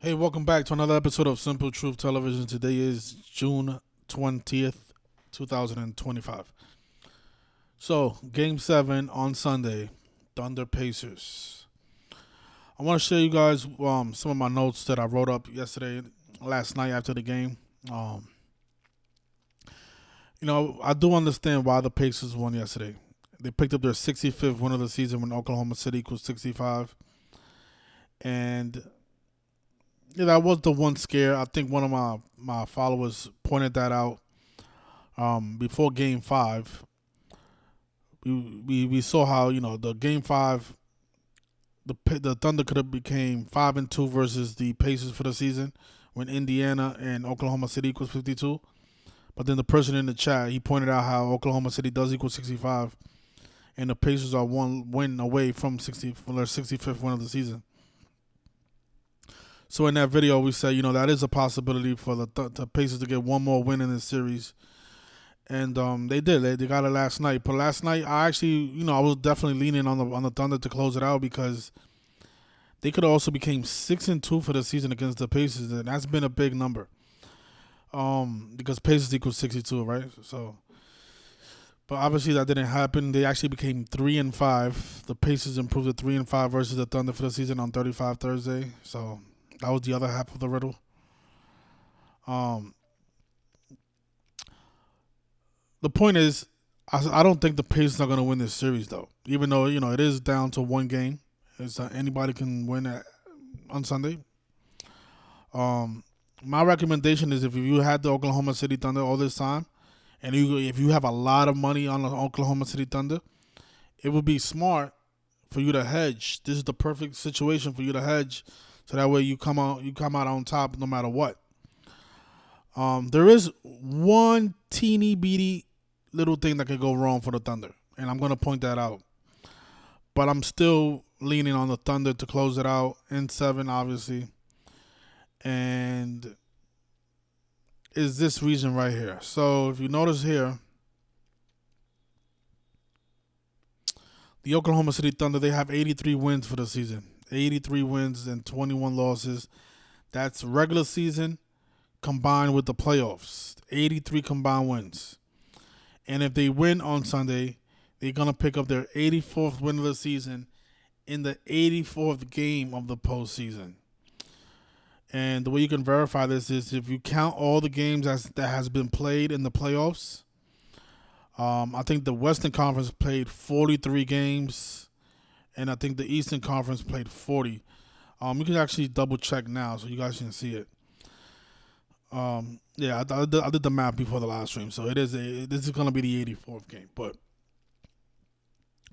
Hey, welcome back to another episode of Simple Truth Television. Today is June 20th, 2025. So, Game 7 on Sunday, Thunder Pacers. I want to share you guys some of my notes that I wrote up last night after the game. Um, I do understand why the Pacers won yesterday. They picked up their 65th win of the season when Oklahoma City equals 65. And yeah, that was the one scare. I think one of my followers pointed that out before Game 5. We saw how the Game 5 the Thunder could have became 5-2 versus the Pacers for the season when Indiana and Oklahoma City equals 52. But then the person in the chat, he pointed out how Oklahoma City does equal 65, and the Pacers are one win away from their 65th win of the season. So in that video, we said, that is a possibility for the Pacers to get one more win in this series. And they did. They got it last night. But last night, I actually, I was definitely leaning on the Thunder to close it out because they could have also became 6-2 for the season against the Pacers, and that's been a big number. Because Pacers equals 62, right? So, but obviously that didn't happen. They actually became 3-5. The Pacers improved to 3-5 versus the Thunder for the season on 35 Thursday. So that was the other half of the riddle. The point is, I don't think the Pacers are going to win this series, though. Even though, it is down to one game. Anybody can win on Sunday. My recommendation is if you had the Oklahoma City Thunder all this time, and if you have a lot of money on the Oklahoma City Thunder, it would be smart for you to hedge. This is the perfect situation for you to hedge, so that way you come out on top no matter what. There is one teeny beady little thing that could go wrong for the Thunder, and I'm going to point that out. But I'm still leaning on the Thunder to close it out in 7, obviously. And is this reason right here. So if you notice here, the Oklahoma City Thunder, they have 83 wins for the season. 83 wins and 21 losses. That's regular season combined with the playoffs. 83 combined wins. And if they win on Sunday, they're going to pick up their 84th win of the season in the 84th game of the postseason. And the way you can verify this is if you count all the games that has been played in the playoffs. I think the Western Conference played 43 games, and I think the Eastern Conference played 40. You can actually double check now so you guys can see it. Yeah, I did the math before the live stream, so this is going to be the 84th game. But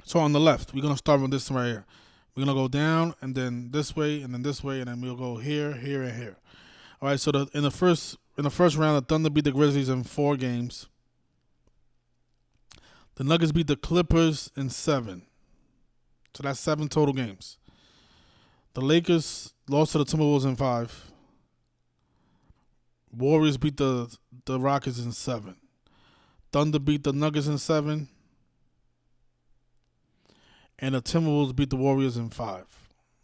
so on the left, we're going to start with this right here. We're going to go down, and then this way, and then this way, and then we'll go here, here, and here. All right, so in the first round, the Thunder beat the Grizzlies in 4 games. The Nuggets beat the Clippers in 7. So that's 7 total games. The Lakers lost to the Timberwolves in 5. Warriors beat the Rockets in 7. Thunder beat the Nuggets in 7. And the Timberwolves beat the Warriors in 5.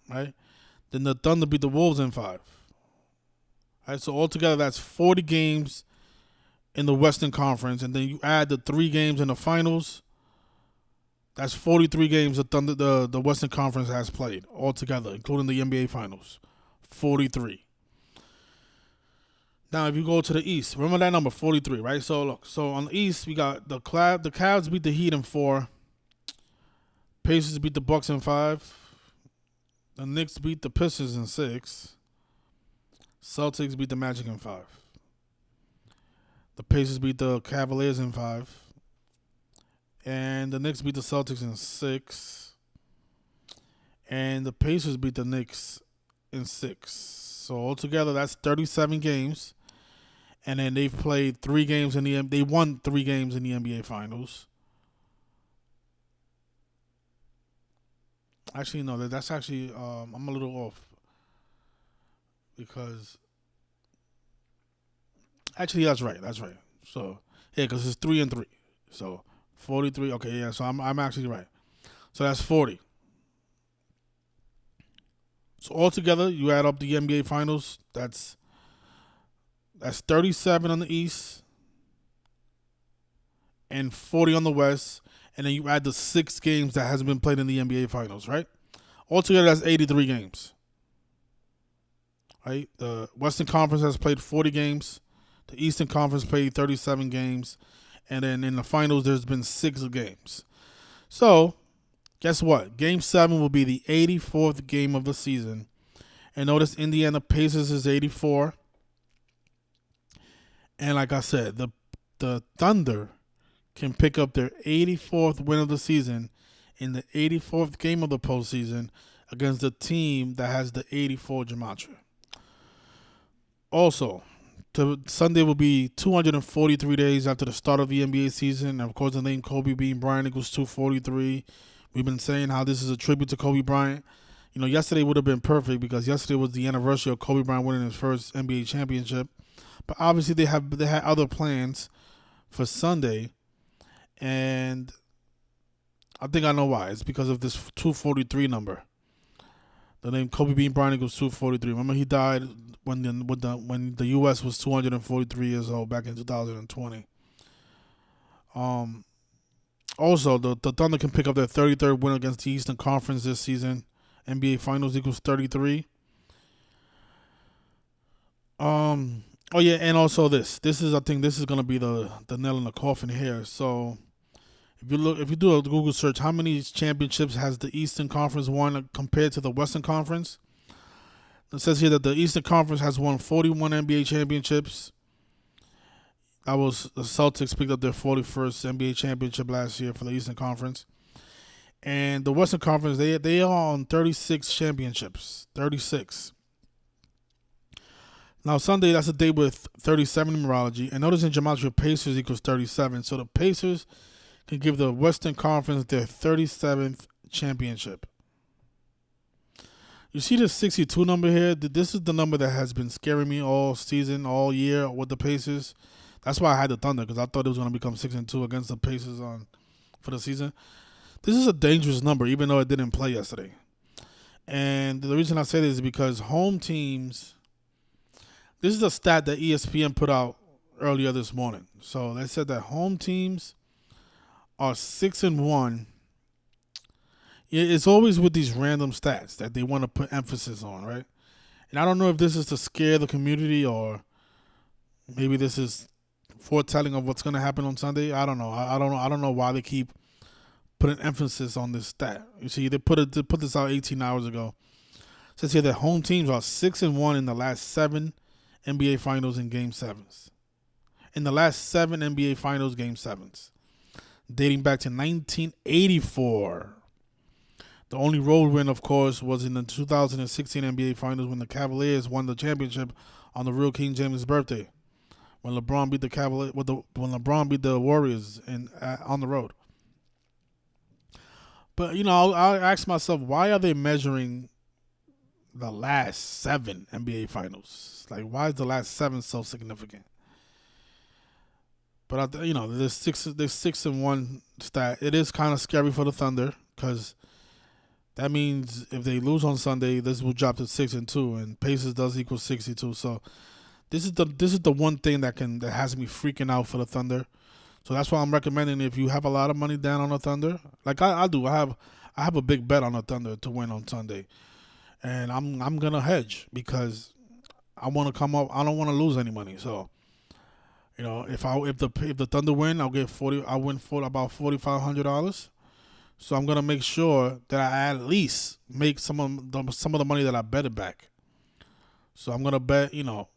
Right? Then the Thunder beat the Wolves in 5. All right, so altogether that's 40 games in the Western Conference, and then you add the 3 games in the finals. That's 43 games the Western Conference has played altogether, including the NBA Finals. 43. Now, if you go to the East, remember that number, 43, right? So look, on the East, we got the Cavs beat the Heat in 4. Pacers beat the Bucks in 5. The Knicks beat the Pistons in 6. Celtics beat the Magic in 5. The Pacers beat the Cavaliers in 5. And the Knicks beat the Celtics in 6. And the Pacers beat the Knicks in 6. So altogether, that's 37 games. And then they've played 3 games they won 3 games in the NBA Finals. Actually, no, that's actually, I'm a little off. Because, actually, that's right. So, yeah, because it's 3-3. So, 43, okay, yeah, so I'm actually right. So that's 40. So altogether, you add up the NBA Finals. That's 37 on the East and 40 on the West, and then you add the 6 games that hasn't been played in the NBA Finals, right? Altogether, that's 83 games. Right? The Western Conference has played 40 games. The Eastern Conference played 37 games. And then in the finals, there's been 6 games. So, guess what? Game 7 will be the 84th game of the season. And notice Indiana Pacers is 84. And like I said, the Thunder can pick up their 84th win of the season in the 84th game of the postseason against the team that has the 84 Gematria. Also, Sunday will be 243 days after the start of the NBA season. And of course, the name Kobe being Bryant equals 243. We've been saying how this is a tribute to Kobe Bryant. You know, yesterday would have been perfect because yesterday was the anniversary of Kobe Bryant winning his first NBA championship. But obviously, they had other plans for Sunday, and I think I know why. It's because of this 243 number. The name Kobe Bean Bryant equals 243. Remember, he died when the U.S. was 243 years old back in 2020. Also, the Thunder can pick up their 33rd win against the Eastern Conference this season. NBA Finals equals 33. Oh yeah, and also this is, I think this is gonna be the nail in the coffin here. So if you do a Google search, how many championships has the Eastern Conference won compared to the Western Conference? It says here that the Eastern Conference has won 41 NBA championships. That was the Celtics picked up their 41st NBA championship last year for the Eastern Conference. And the Western Conference, they are on 36 championships. 36. Now, Sunday, that's a day with 37 numerology. And notice in Gematria, Pacers equals 37. So the Pacers can give the Western Conference their 37th championship. You see the 62 number here? This is the number that has been scaring me all season, all year with the Pacers. That's why I had the Thunder, because I thought it was going to become 6-2 against the Pacers for the season. This is a dangerous number, even though it didn't play yesterday. And the reason I say this is because home teams... This is a stat that ESPN put out earlier this morning. So they said that home teams are 6-1. It's always with these random stats that they want to put emphasis on, right? And I don't know if this is to scare the community or maybe this is foretelling of what's going to happen on Sunday. I don't know. I don't know why they keep putting emphasis on this stat. You see, they put this out 18 hours ago. It says here that home teams are 6-1 in the last 7 NBA Finals in Game 7s. In the last 7 NBA Finals Game 7s. Dating back to 1984. The only road win, of course, was in the 2016 NBA Finals when the Cavaliers won the championship on the real King James' birthday. When LeBron beat when LeBron beat the Warriors on the road. But, you know, I ask myself, why are they measuring the last 7 NBA Finals? Like, why is the last 7 so significant? But you know, this 6-1 stat, it is kind of scary for the Thunder because that means if they lose on Sunday, this will drop to 6-2, and Pacers does equal 62. So this is the one thing that has me freaking out for the Thunder. So that's why I'm recommending, if you have a lot of money down on the Thunder, like I do, I have a big bet on the Thunder to win on Sunday. And I'm gonna hedge because I want to come up. I don't want to lose any money. So, you know, if the Thunder win, I'll get about $4,500. So I'm gonna make sure that I at least make some of the money that I betted back. So I'm gonna bet, you know,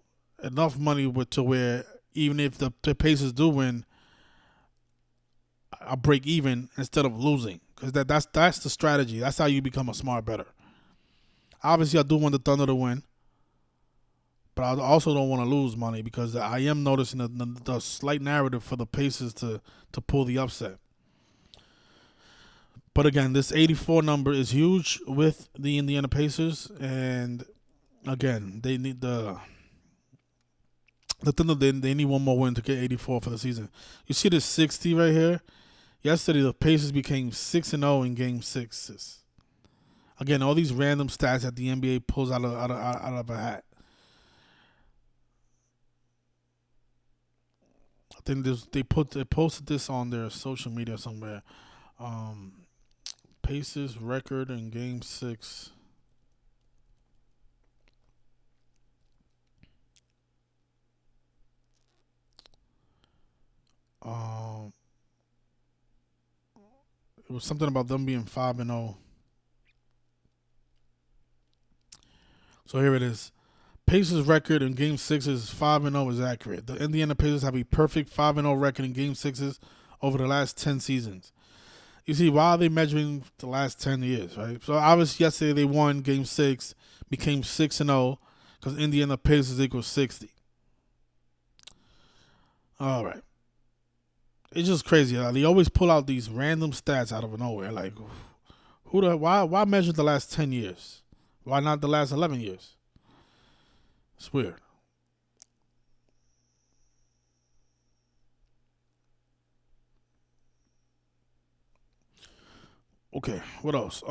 enough money to where even if the Pacers do win, I break even instead of losing. Because that's the strategy. That's how you become a smart bettor. Obviously, I do want the Thunder to win, but I also don't want to lose money because I am noticing the slight narrative for the Pacers to pull the upset. But again, this 84 number is huge with the Indiana Pacers, and again, they need the Thunder. They need one more win to get 84 for the season. You see this 60 right here. Yesterday, the Pacers became 6-0 in Game 6s. Again, all these random stats that the NBA pulls out of a hat. I think they posted this on their social media somewhere. Um, Pacers record in Game 6. Um, it was something about them being 5-0. So here it is. Pacers record in Game 6 is 5-0 is accurate. The Indiana Pacers have a perfect 5-0 record in Game 6s over the last 10 seasons. You see, why are they measuring the last 10 years, right? So obviously yesterday they won Game 6, became 6-0 because Indiana Pacers equals 60. All right. It's just crazy. They always pull out these random stats out of nowhere. Like, why measure the last 10 years? Why not the last 11 years? It's weird. Okay, what else?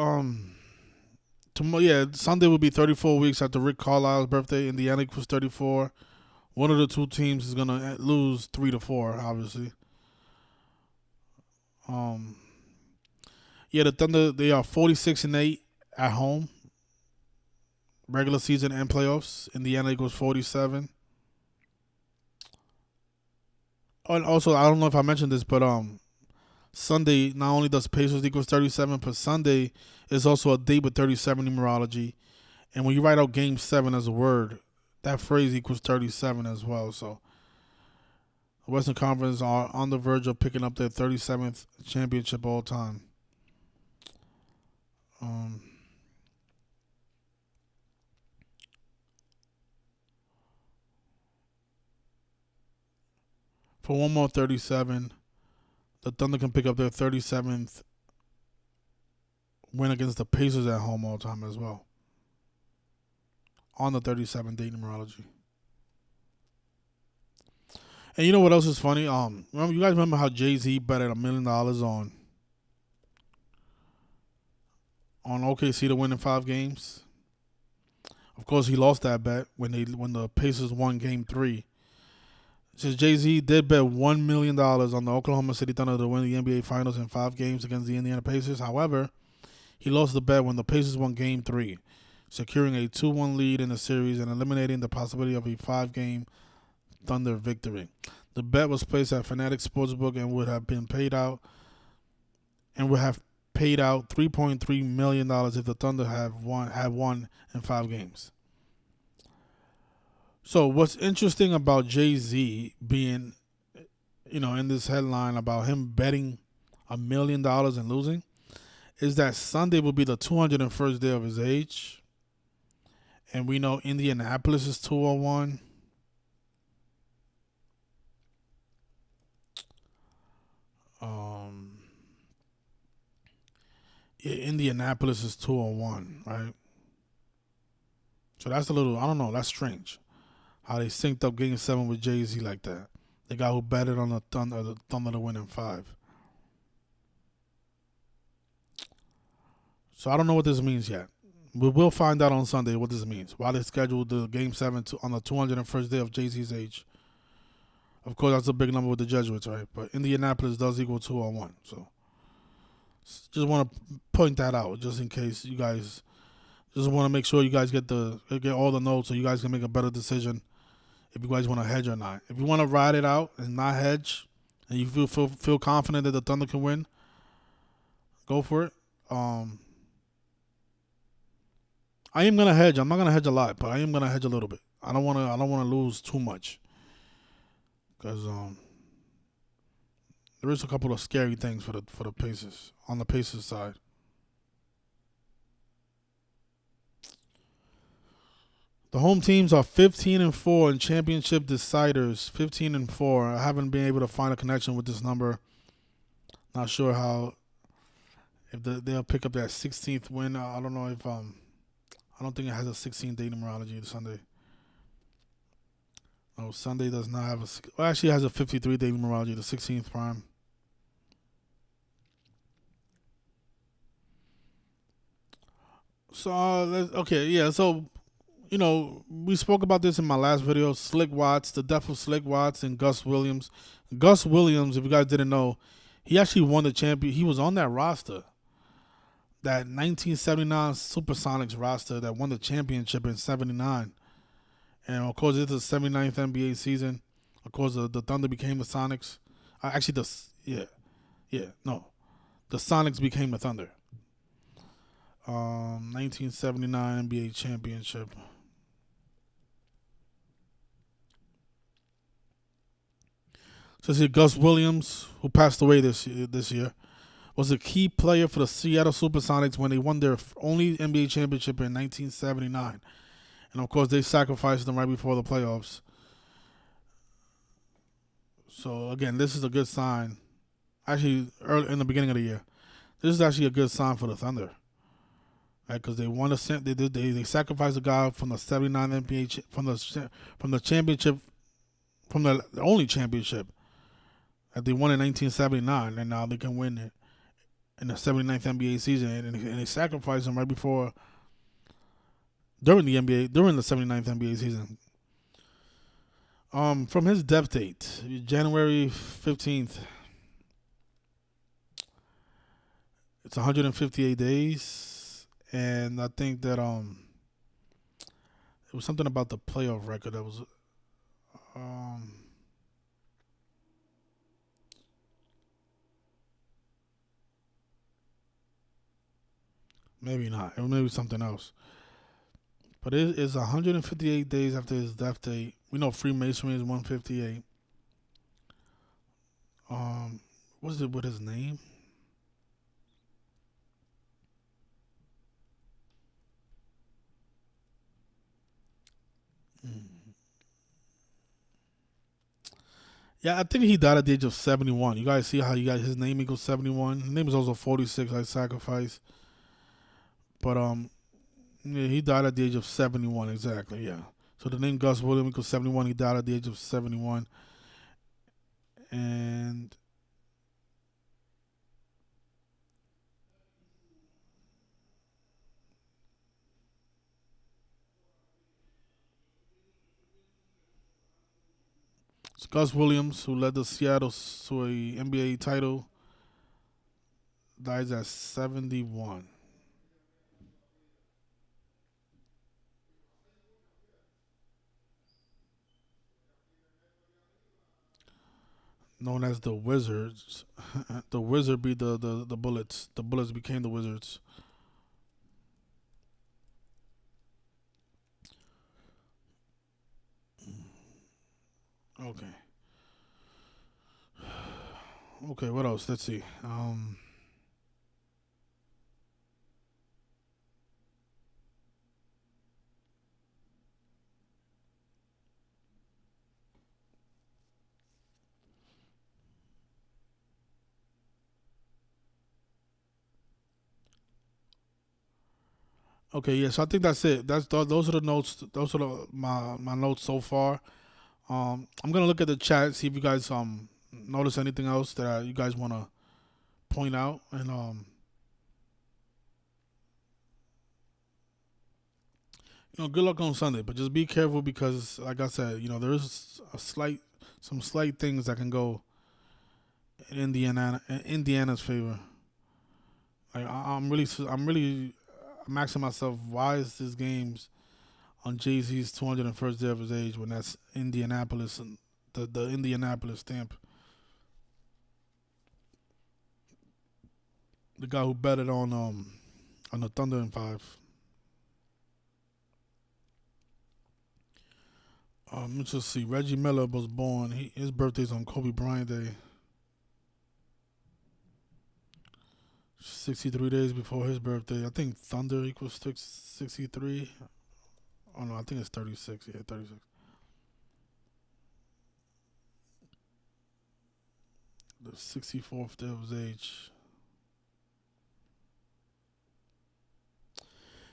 Tomorrow, yeah, Sunday will be 34 weeks after Rick Carlisle's birthday. Indiana was 34. One of the two teams is gonna lose 3-4, obviously. Um, yeah, the Thunder they are 46-8 at home, regular season and playoffs. Indiana equals 47. Oh, and also, I don't know if I mentioned this, but Sunday not only does Pacers equals 37, but Sunday is also a date with 37 numerology. And when you write out Game 7 as a word, that phrase equals 37 as well. So the Western Conference are on the verge of picking up their 37th championship all time. Um, for one more 37, the Thunder can pick up their 37th win against the Pacers at home all time as well. On the 37 date numerology. And you know what else is funny? You guys remember how Jay-Z betted $1 million on OKC to win in 5 games? Of course, he lost that bet when the Pacers won Game 3. Since Jay-Z did bet $1 million on the Oklahoma City Thunder to win the NBA Finals in 5 games against the Indiana Pacers. However, he lost the bet when the Pacers won Game 3, securing a 2-1 lead in the series and eliminating the possibility of a 5-game Thunder victory. The bet was placed at Fanatics Sportsbook and would have paid out $3.3 million if the Thunder had won in 5 games. So what's interesting about Jay-Z being, in this headline about him betting $1 million and losing, is that Sunday will be the 201st day of his age. And we know Indianapolis is 201. Indianapolis is 201, right? So that's a little, I don't know, that's strange. How they synced up Game 7 with Jay-Z like that. The guy who betted on the Thunder to win in 5. So I don't know what this means yet. We will find out on Sunday what this means. Why they scheduled the Game 7 on the 201st day of Jay-Z's age. Of course, that's a big number with the Jesuits, right? But Indianapolis does equal 201. So just want to point that out just in case you guys just want to make sure you guys get all the notes so you guys can make a better decision if you guys want to hedge or not. If you want to ride it out and not hedge and you feel confident that the Thunder can win, go for it. I am gonna hedge. I'm not gonna hedge a lot, but I am gonna hedge a little bit. I don't wanna lose too much because there is a couple of scary things for the Pacers on the Pacers side. The home teams are 15-4 in championship deciders. 15-4. I haven't been able to find a connection with this number. Not sure how if they'll pick up that 16th win. I don't know if I don't think it has a 16-day numerology this Sunday. No, Sunday does not have actually it has a 53-day numerology, the 16th prime. So okay, yeah. So we spoke about this in my last video. Slick Watts, the death of Slick Watts, and Gus Williams. Gus Williams, if you guys didn't know, he actually won the champion. He was on that roster, that 1979 Supersonics roster that won the championship in '79. And of course, it's the 79th NBA season. Of course, the Thunder became the Sonics. Actually, no, the Sonics became the Thunder. 1979 NBA championship. So see, Gus Williams, who passed away this year, was a key player for the Seattle Supersonics when they won their only NBA championship in 1979. And of course, they sacrificed them right before the playoffs. So again, this is a good sign. Actually, early in the beginning of the year, this is actually a good sign for the Thunder, right? Because they won they sacrificed a guy from the '79 NBA from the championship, from the only championship that they won in 1979, and now they can win it in the '79th NBA season, and they sacrificed him right before during the '79th NBA season. From his death date, January 15th, it's 158 days, and I think that it was something about the playoff record that was maybe not. It was maybe something else. But it is 158 days after his death date. We know Freemasonry is 158. What's it with his name? Yeah, I think he died at the age of 71. You guys see how you got his name equals 71? His name is also 46, like Sacrifice. But yeah, he died at the age of 71, exactly, yeah. So the name Gus Williams equals 71. He died at the age of 71. And it's Gus Williams, who led the Seattle to a NBA title, dies at 71. Known as the Wizards. The Wizard beat the Bullets. The Bullets became the Wizards. Okay. Okay, what else? Let's see. Okay, yeah. So I think that's it. Those are the notes. Those are my notes so far. I'm gonna look at the chat, see if you guys notice anything else that you guys want to point out, and good luck on Sunday. But just be careful because, like I said, there is some slight things that can go in Indiana's favor. Like I'm asking myself, why is this games on Jay-Z's 201st day of his age when that's Indianapolis and the Indianapolis stamp? The guy who betted on the Thunder in 5. Let's just see. Reggie Miller was born. His birthday's on Kobe Bryant Day. 63 days before his birthday. I think Thunder equals 63. Oh no, I think it's 36. Yeah, 36. The 64th day of his age.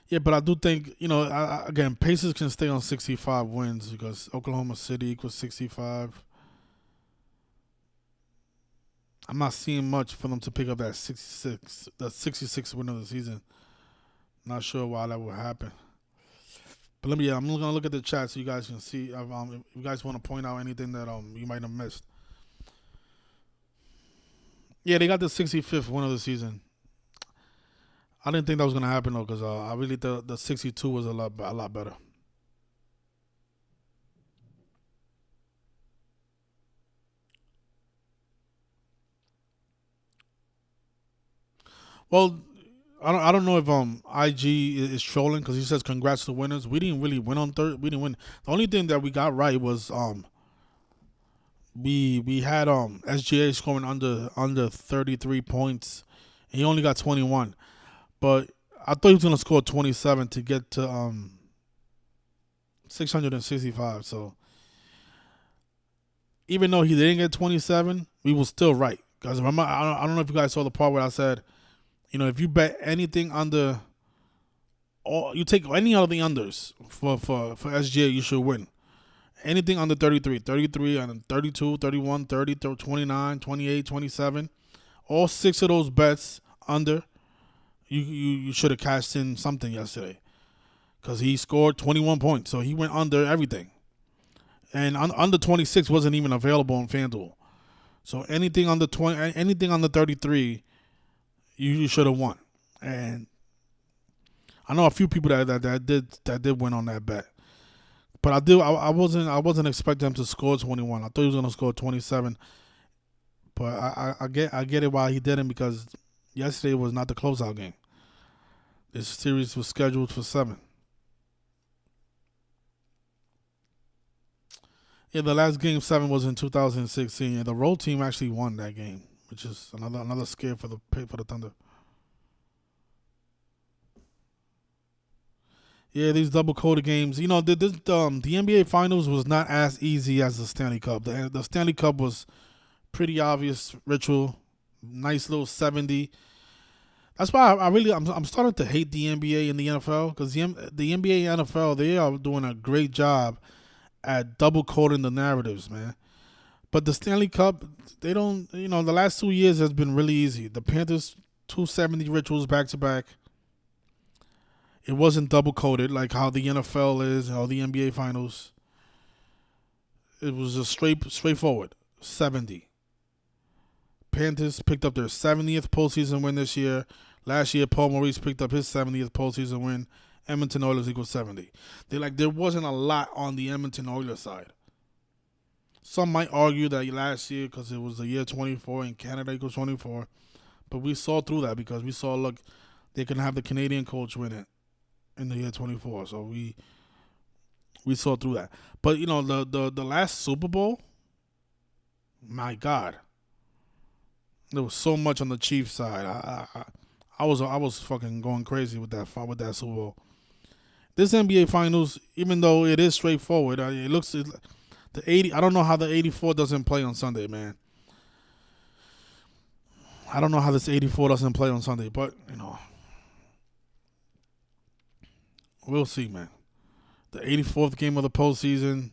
Yeah, but I do think, again, Pacers can stay on 65 wins because Oklahoma City equals 65. I'm not seeing much for them to pick up that 66 win of the season. Not sure why that would happen. But let me. Yeah, I'm gonna look at the chat so you guys can see. If you guys want to point out anything that you might have missed. Yeah, they got the 65th win of the season. I didn't think that was gonna happen though, because I really thought the 62 was a lot better. Well, I don't know if IG is trolling because he says congrats to the winners. We didn't really win on third. We didn't win. The only thing that we got right was we had SGA scoring under 33 points. He only got 21, but I thought he was gonna score 27 to get to 665. So even though he didn't get 27, we were still right. Because remember, I don't know if you guys saw the part where I said, if you bet anything under, or you take any of the unders for SGA, you should win. Anything under 33 and 32, 31, 30, 29, 28, 27, all six of those bets under, you should have cashed in something yesterday because he scored 21 points. So he went under everything. And under 26 wasn't even available on FanDuel. So anything under 20, anything under 33, you should have won. And I know a few people that did win on that bet. But I wasn't expecting him to score 21. I thought he was gonna score 27. But I get it why he didn't, because yesterday was not the closeout game. This series was scheduled for 7. Yeah, the last game 7 was in 2016, and the road team actually won that game, which is another scare for the Thunder. Yeah, these double coded games. The NBA Finals was not as easy as the Stanley Cup. The Stanley Cup was pretty obvious. Ritual, nice little 70. That's why I'm starting to hate the NBA and the NFL, because the NBA and NFL, they are doing a great job at double coding the narratives, man. But the Stanley Cup, they don't. The last 2 years has been really easy. The Panthers 270 Rituals back to back. It wasn't double coded like how the NFL is, or the NBA Finals. It was just straightforward 70. Panthers picked up their 70th postseason win this year. Last year, Paul Maurice picked up his 70th postseason win. Edmonton Oilers equals 70. There wasn't a lot on the Edmonton Oilers side. Some might argue that last year, because it was the year 24 and Canada equals 24, but we saw through that because we saw, look, they can have the Canadian coach win it in the year 24. So we saw through that. But the last Super Bowl, my God, there was so much on the Chiefs side. I was fucking going crazy with that Super Bowl. This NBA Finals, even though it is straightforward, it looks the 80. I don't know how the 84 doesn't play on Sunday, man. I don't know how this 84 doesn't play on Sunday, but we'll see, man. The 84th game of the postseason,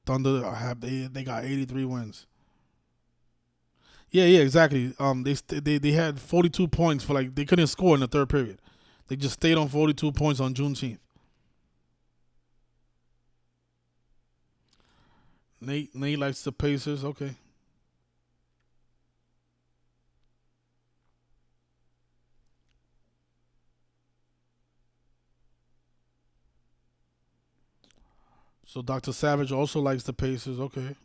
Thunder they got 83 wins. Yeah, exactly. They had 42 points for they couldn't score in the third period. They just stayed on 42 points on Juneteenth. Nate likes the Pacers. Okay. So Dr. Savage also likes the Pacers. Okay.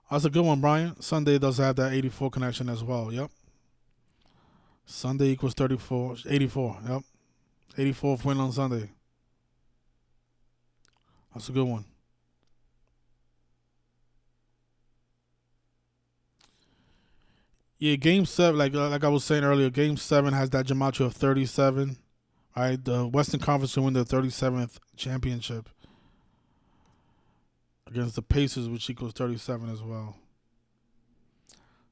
That's a good one, Brian. Sunday does have that 84 connection as well. Yep. Sunday equals 34. 84. Yep. 84th win on Sunday. That's a good one. Yeah, Game 7, like I was saying earlier, Game 7 has that gematria of 37. Right, the Western Conference will win their 37th championship against the Pacers, which equals 37 as well.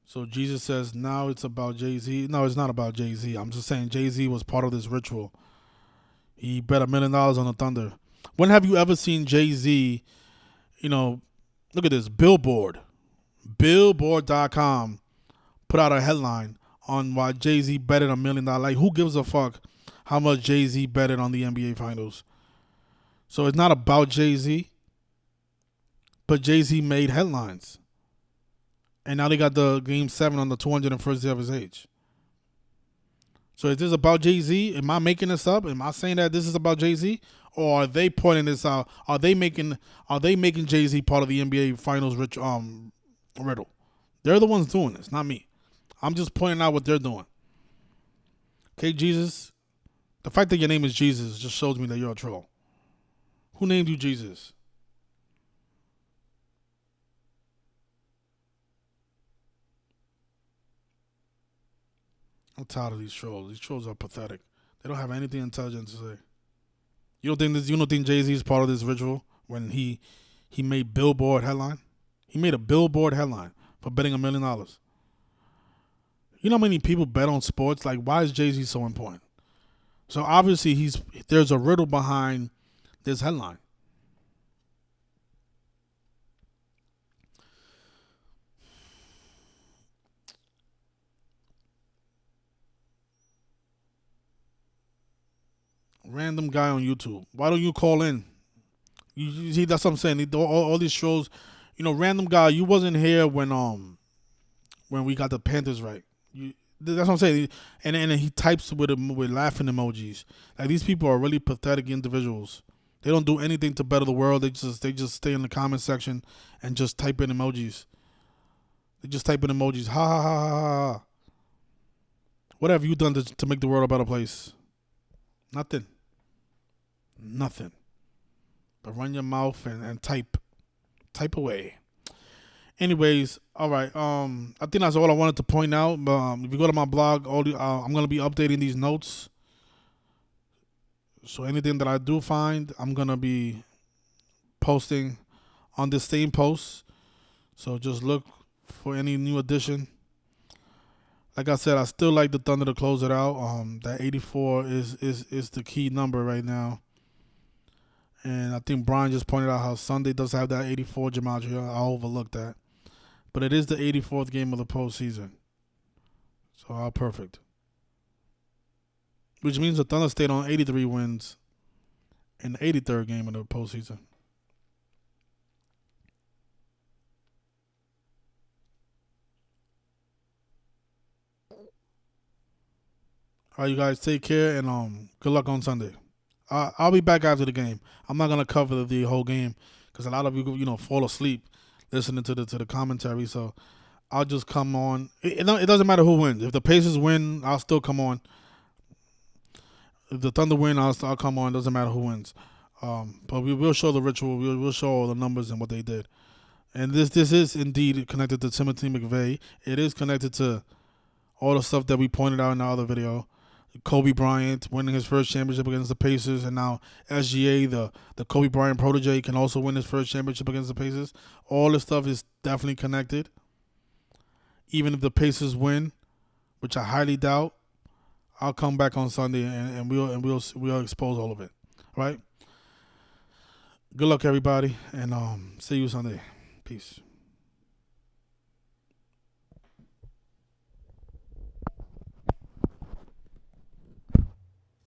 So Jesus says now it's about Jay-Z. No, it's not about Jay-Z. I'm just saying Jay-Z was part of this ritual. He bet $1 million on the Thunder. When have you ever seen Jay-Z, look at this, Billboard. Billboard.com put out a headline on why Jay-Z betted $1 million. Like, who gives a fuck how much Jay-Z betted on the NBA Finals? So it's not about Jay-Z, but Jay-Z made headlines. And now they got the Game 7 on the 201st day of his age. So is this about Jay-Z? Am I making this up? Am I saying that this is about Jay-Z? Or are they pointing this out? Are they making Jay-Z part of the NBA Finals riddle? They're the ones doing this, not me. I'm just pointing out what they're doing. Okay, Jesus? The fact that your name is Jesus just shows me that you're a troll. Who named you Jesus? I'm tired of these trolls. These trolls are pathetic. They don't have anything intelligent to say. You don't think Jay-Z is part of this ritual when he made Billboard headline? He made a Billboard headline for betting $1 million. You know how many people bet on sports? Like, why is Jay-Z so important? So obviously there's a riddle behind this headline. Random guy on YouTube. Why don't you call in? You see, that's what I'm saying. All these shows, random guy. You wasn't here when we got the Panthers right. That's what I'm saying. And he types with laughing emojis. Like, these people are really pathetic individuals. They don't do anything to better the world. They just stay in the comment section and just type in emojis. They just type in emojis. Ha ha ha ha ha. What have you done to make the world a better place? Nothing. But run your mouth and type away. Anyways, all right. I think that's all I wanted to point out. If you go to my blog, I'm gonna be updating these notes. So anything that I do find, I'm gonna be posting on this same post. So just look for any new addition. Like I said, I still like the Thunder to close it out. That 84 is the key number right now. And I think Brian just pointed out how Sunday does have that 84 Gematria. I overlooked that. But it is the 84th game of the postseason. So how perfect. Which means the Thunder stayed on 83 wins in the 83rd game of the postseason. All right, you guys, take care, and good luck on Sunday. I'll be back after the game. I'm not gonna cover the whole game because a lot of you fall asleep listening to the commentary. So I'll just come on. It doesn't matter who wins. If the Pacers win, I'll still come on. If the Thunder win, I'll come on. It doesn't matter who wins. But we will show the ritual. We'll show all the numbers and what they did. And this is indeed connected to Timothy McVeigh. It is connected to all the stuff that we pointed out in the other video. Kobe Bryant winning his first championship against the Pacers, and now SGA, the Kobe Bryant protege, can also win his first championship against the Pacers. All this stuff is definitely connected. Even if the Pacers win, which I highly doubt, I'll come back on Sunday and we'll expose all of it. All right. Good luck, everybody, and see you Sunday. Peace.